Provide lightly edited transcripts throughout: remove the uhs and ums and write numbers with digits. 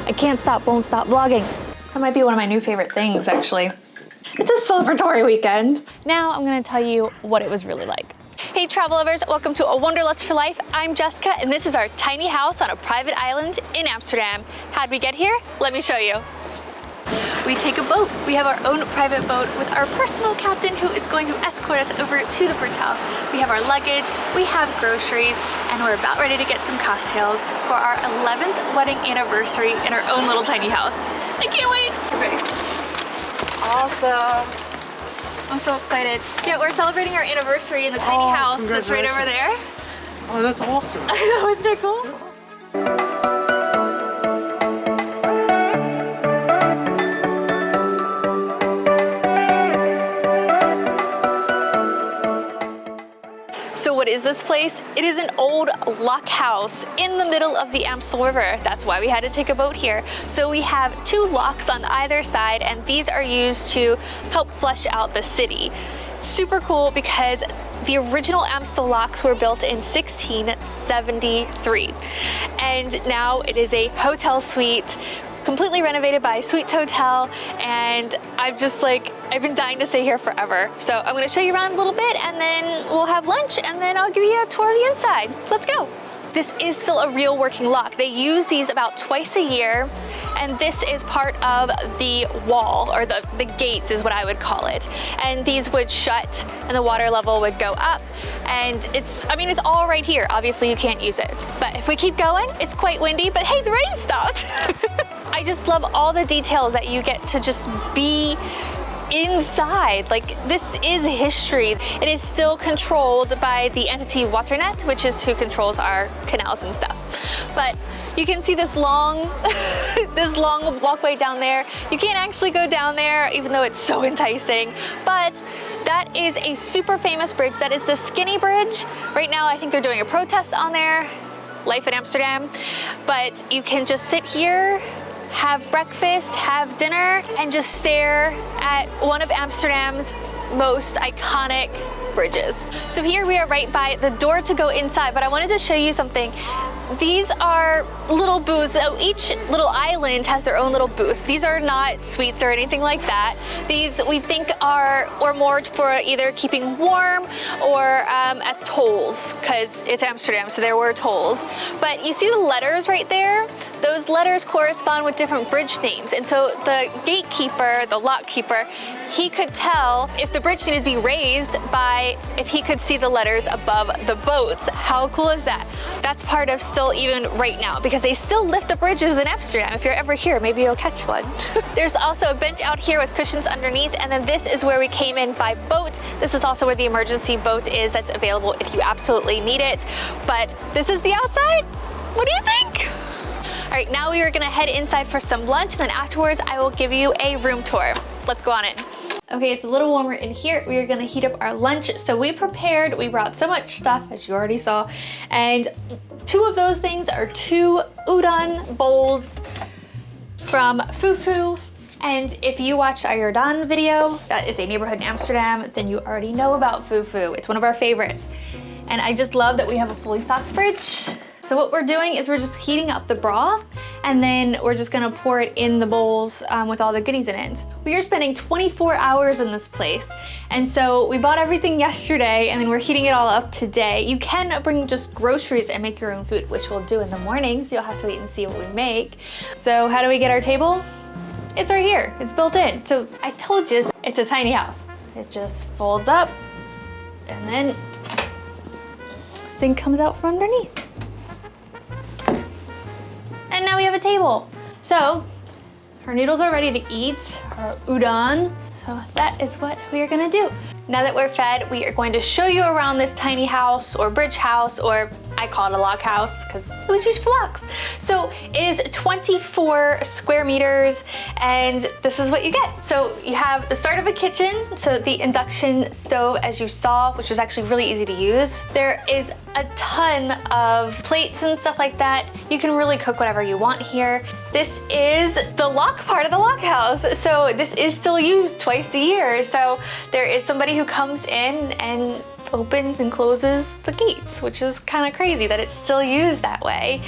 I can't stop, won't stop vlogging. That might be one of my new favorite things, actually. It's a celebratory weekend. Now I'm gonna tell you what it was really like. Hey travel lovers, welcome to A Wanderlust for Life. I'm Jessica and this is our tiny house on a private island in Amsterdam. How'd we get here? Let me show you. We take a boat. We have our own private boat with our personal captain who is going to escort us over to the bridge house. We have our luggage, we have groceries, and we're about ready to get some cocktails for our 11th wedding anniversary in our own little tiny house. I can't wait. Okay. Awesome. I'm so excited. Yeah, we're celebrating our anniversary in the tiny house that's right over there. Oh, that's awesome. I know, isn't it cool? So what is this place? It is an old lockhouse in the middle of the Amstel River. That's why we had to take a boat here. So we have 2 locks on either side, and these are used to help flush out the city. Super cool because the original Amstel locks were built in 1673. And now it is a hotel suite, completely renovated by Suites Hotel, and I've been dying to stay here forever. So I'm gonna show you around a little bit and then we'll have lunch and then I'll give you a tour of the inside. Let's go. This is still a real working lock. They use these about twice a year, and this is part of the wall, or the gates is what I would call it. And these would shut and the water level would go up. And it's all right here. Obviously you can't use it. But if we keep going, it's quite windy, but hey, the rain stopped. I just love all the details that you get to just be inside. Like, this is history. It is still controlled by the entity Waternet, which is who controls our canals and stuff. But you can see this long, this long walkway down there. You can't actually go down there, even though it's so enticing. But that is a super famous bridge. That is the Skinny Bridge. Right now, I think they're doing a protest on there. Life in Amsterdam. But you can just sit here, have breakfast, have dinner, and just stare at one of Amsterdam's most iconic bridges. So here we are right by the door to go inside, but I wanted to show you something. These are little booths. So each little island has their own little booths. These are not suites or anything like that. These we think are more for either keeping warm or as tolls, because it's Amsterdam, so there were tolls. But you see the letters right there? Those letters correspond with different bridge names. And so the gatekeeper, the lock keeper, he could tell if the bridge needed to be raised by if he could see the letters above the boats. How cool is that? That's part of still even right now, because they still lift the bridges in Amsterdam. If you're ever here, maybe you'll catch one. There's also a bench out here with cushions underneath, and then this is where we came in by boat. This is also where the emergency boat is that's available if you absolutely need it. But this is the outside. What do you think? All right, now we are gonna head inside for some lunch, and then afterwards I will give you a room tour. Let's go on in. Okay, it's a little warmer in here. We are gonna heat up our lunch. So we brought so much stuff, as you already saw, and 2 of those things are 2 udon bowls from Fufu. And if you watched our Jordan video, that is a neighborhood in Amsterdam, then you already know about Fufu. It's one of our favorites. And I just love that we have a fully stocked fridge. So what we're doing is we're just heating up the broth, and then we're just gonna pour it in the bowls with all the goodies in it. We are spending 24 hours in this place. And so we bought everything yesterday, and then we're heating it all up today. You can bring just groceries and make your own food, which we'll do in the mornings. You'll have to wait and see what we make. So how do we get our table? It's right here, it's built in. So I told you, it's a tiny house. It just folds up, and then this thing comes out from underneath. And now we have a table. So our noodles are ready to eat, our udon. So that is what we are gonna do. Now that we're fed, we are going to show you around this tiny house or bridge house, or I call it a lock house because it was used for locks. So it is 24 square meters, and this is what you get. So you have the start of a kitchen, so the induction stove as you saw, which was actually really easy to use. There is a ton of plates and stuff like that. You can really cook whatever you want here. This is the lock part of the lock house. So this is still used twice a year. So there is somebody who comes in and opens and closes the gates, which is kind of crazy that it's still used that way.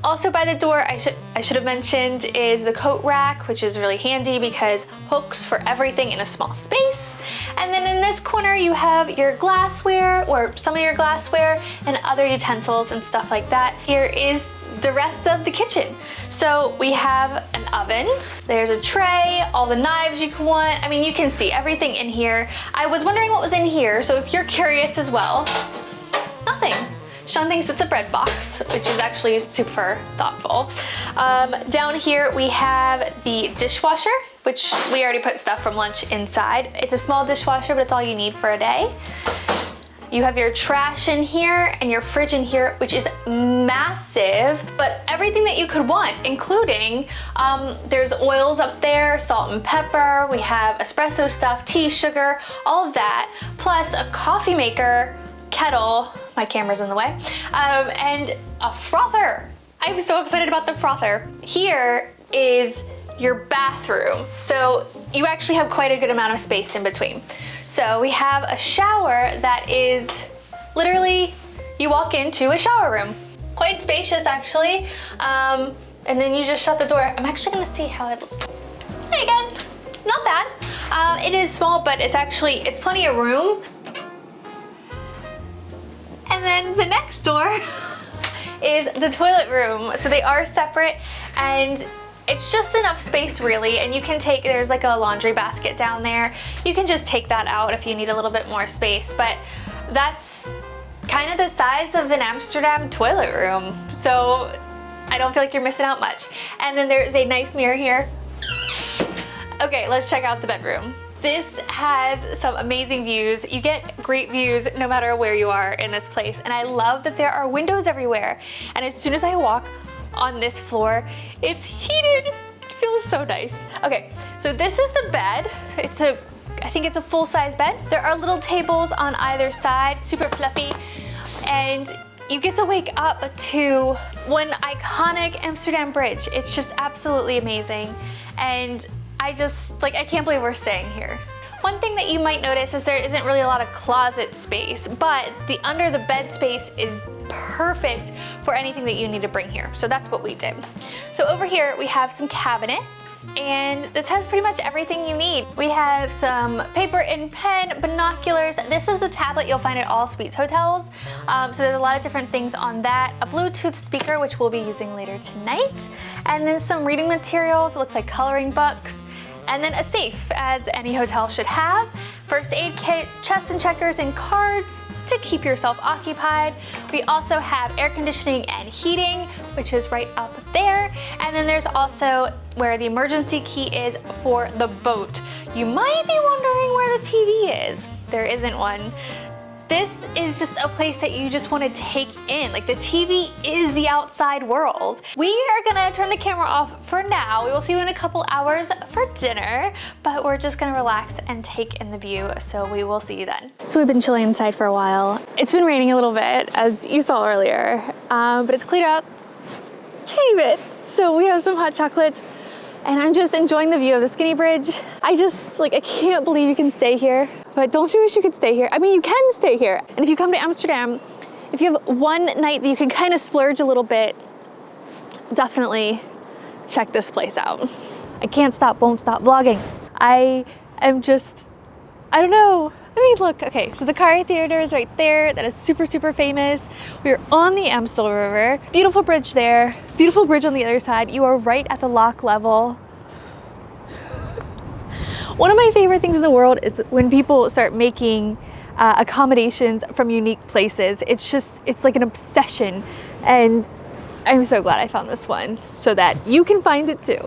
Also by the door, I should have mentioned, is the coat rack, which is really handy because hooks for everything in a small space. And then in this corner, you have your glassware, or some of your glassware, and other utensils and stuff like that. Here is the rest of the kitchen. So we have an oven, there's a tray, all the knives you can want. I mean, you can see everything in here. I was wondering what was in here, so if you're curious as well, nothing. Sean thinks it's a bread box, which is actually super thoughtful. Down here we have the dishwasher, which we already put stuff from lunch inside. It's a small dishwasher, but it's all you need for a day. You have your trash in here and your fridge in here, which is massive, but everything that you could want, including there's oils up there, salt and pepper, we have espresso stuff, tea, sugar, all of that, plus a coffee maker, kettle, my camera's in the way, and a frother. I'm so excited about the frother. Here is your bathroom. So you actually have quite a good amount of space in between. So we have a shower that is literally, you walk into a shower room. Quite spacious actually. And then you just shut the door. I'm actually gonna see how it looks. Hey again, not bad. It is small, but it's plenty of room. And then the next door is the toilet room. So they are separate, and it's just enough space really, and you can take, there's like a laundry basket down there. You can just take that out if you need a little bit more space, but that's kind of the size of an Amsterdam toilet room. So I don't feel like you're missing out much. And then there's a nice mirror here. Okay, let's check out the bedroom. This has some amazing views. You get great views no matter where you are in this place. And I love that there are windows everywhere. And as soon as I walk on this floor, it's heated. It feels so nice. Okay, so this is the bed. I think it's a full-size bed. There are little tables on either side, super fluffy. And you get to wake up to one iconic Amsterdam bridge. It's just absolutely amazing. And I can't believe we're staying here. One thing that you might notice is there isn't really a lot of closet space, but the under the bed space is perfect for anything that you need to bring here. So that's what we did. So over here we have some cabinets, and this has pretty much everything you need. We have some paper and pen, binoculars. This is the tablet you'll find at all Suites hotels. So there's a lot of different things on that. A Bluetooth speaker, which we'll be using later tonight. And then some reading materials. It looks like coloring books. And then a safe, as any hotel should have. First aid kit, chest and checkers, and cards to keep yourself occupied. We also have air conditioning and heating, which is right up there. And then there's also where the emergency key is for the boat. You might be wondering where the TV is. There isn't one. This is just a place that you just want to take in. Like, the TV is the outside world. We are gonna turn the camera off for now. We will see you in a couple hours for dinner, but we're just gonna relax and take in the view, so we will see you then. So we've been chilling inside for a while. It's been raining a little bit, as you saw earlier, but it's cleared up tiny bit. So we have some hot chocolate, and I'm just enjoying the view of the skinny bridge. I can't believe you can stay here. But don't you wish you could stay here? I mean, you can stay here. And if you come to Amsterdam, if you have one night that you can kind of splurge a little bit, definitely check this place out. I can't stop, won't stop vlogging. I don't know. I mean, look, okay, so the Carré Theater is right there. That is super, super famous. We're on the Amstel River. Beautiful bridge there. Beautiful bridge on the other side. You are right at the lock level. One of my favorite things in the world is when people start making accommodations from unique places. It's like an obsession. And I'm so glad I found this one so that you can find it too.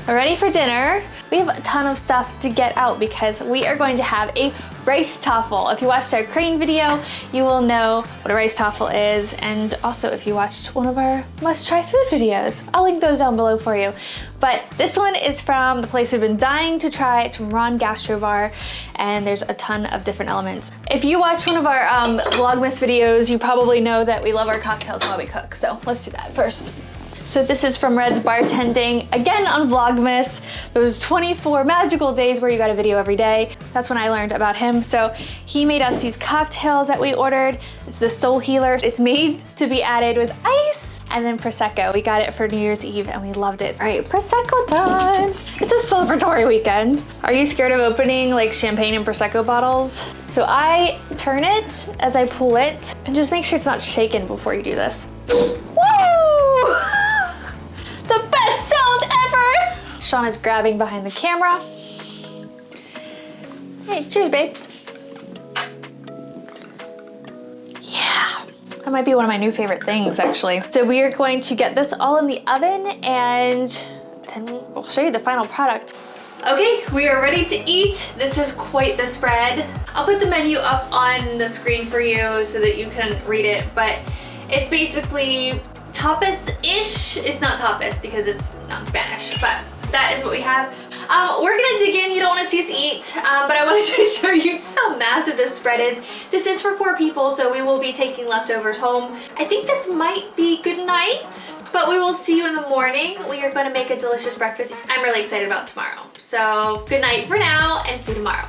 Ready for dinner. we have a ton of stuff to get out because we are going to have a rice toffel. If you watched our crane video, you will know what a rice toffel is. And also if you watched one of our must-try food videos, I'll link those down below for you. But this one is from the place we've been dying to try. It's from Ron Gastrobar, and there's a ton of different elements. If you watch one of our Vlogmas videos, you probably know that we love our cocktails while we cook. So let's do that first. So this is from Red's Bartending, again on Vlogmas, those 24 magical days where you got a video every day. That's when I learned about him. So he made us these cocktails that we ordered. It's the Soul Healer. It's made to be added with ice and then Prosecco. We got it for New Year's Eve and we loved it. All right, Prosecco time. It's a celebratory weekend. Are you scared of opening like champagne and Prosecco bottles? So I turn it as I pull it and just make sure it's not shaken before you do this. Woo! The best sound ever! Sean is grabbing behind the camera. Hey, cheers, babe. Yeah, that might be one of my new favorite things, actually. So we are going to get this all in the oven and then we'll show you the final product. Okay, we are ready to eat. This is quite the spread. I'll put the menu up on the screen for you so that you can read it, but it's basically tapas-ish. It's not tapas because it's not Spanish, but that is what we have. We're gonna dig in. You don't want to see us eat, but I wanted to show you just how massive this spread is. This is for 4 people, so we will be taking leftovers home. I think this might be good night, but we will see you in the morning. We are gonna make a delicious breakfast. I'm really excited about tomorrow. So good night for now and see you tomorrow.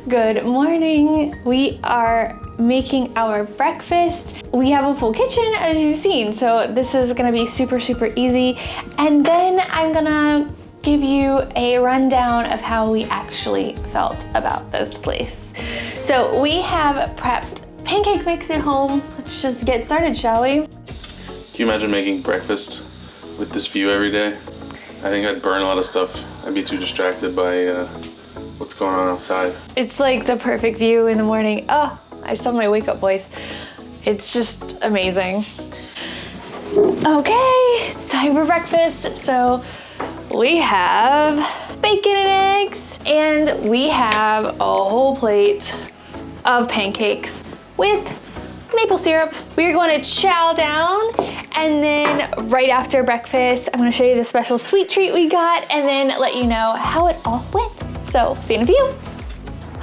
Good morning. We are making our breakfast. We have a full kitchen, as you've seen, so this is gonna be super, super easy. And then I'm gonna give you a rundown of how we actually felt about this place. So we have prepped pancake mix at home. Let's just get started, shall we? Can you imagine making breakfast with this view every day? I think I'd burn a lot of stuff. I'd be too distracted by what's going on outside. It's like the perfect view in the morning. Oh, I saw my wake up voice. It's just amazing. Okay, it's time for breakfast. So we have bacon and eggs, and we have a whole plate of pancakes with maple syrup. We are going to chow down, and then right after breakfast, I'm going to show you the special sweet treat we got and then let you know how it all went. So see you in a few.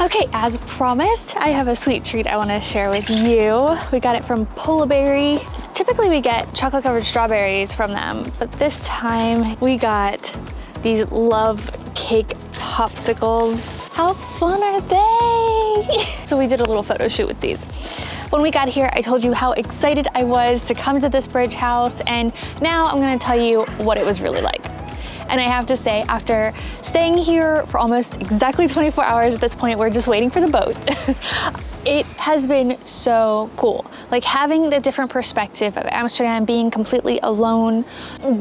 Okay, as promised, I have a sweet treat I want to share with you. We got it from Polar Berry. Typically we get chocolate covered strawberries from them, but this time we got these love cake popsicles. How fun are they? So we did a little photo shoot with these. When we got here, I told you how excited I was to come to this bridge house, and now I'm gonna tell you what it was really like. And I have to say, after staying here for almost exactly 24 hours at this point, we're just waiting for the boat. It has been so cool. Like having the different perspective of Amsterdam, being completely alone,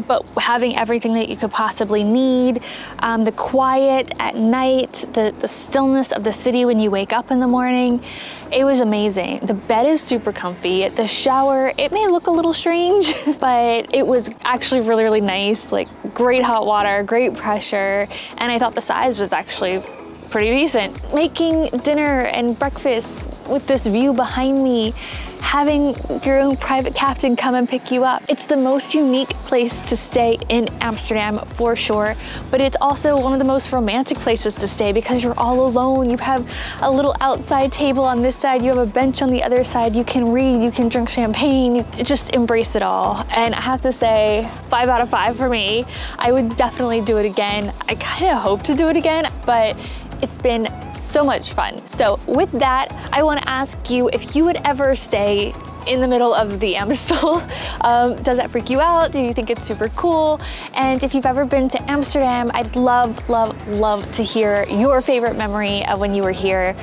but having everything that you could possibly need. The quiet at night, the stillness of the city when you wake up in the morning. It was amazing. The bed is super comfy. The shower, it may look a little strange, but it was actually really, really nice. Like great hot water, great pressure. And I thought the size was actually pretty decent. Making dinner and breakfast with this view behind me, having your own private captain come and pick you up. It's the most unique place to stay in Amsterdam for sure, but it's also one of the most romantic places to stay because you're all alone. You have a little outside table on this side, you have a bench on the other side, you can read, you can drink champagne, you just embrace it all. And I have to say, 5 out of 5 for me. I would definitely do it again. I kind of hope to do it again, but it's been so much fun. So with that, I want to ask you if you would ever stay in the middle of the Amstel. Does that freak you out? Do you think it's super cool? And if you've ever been to Amsterdam, I'd love, love, love to hear your favorite memory of when you were here.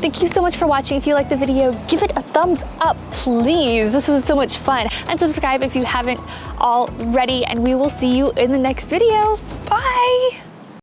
Thank you so much for watching. If you liked the video, give it a thumbs up, please. This was so much fun. And subscribe if you haven't already, and we will see you in the next video. Bye.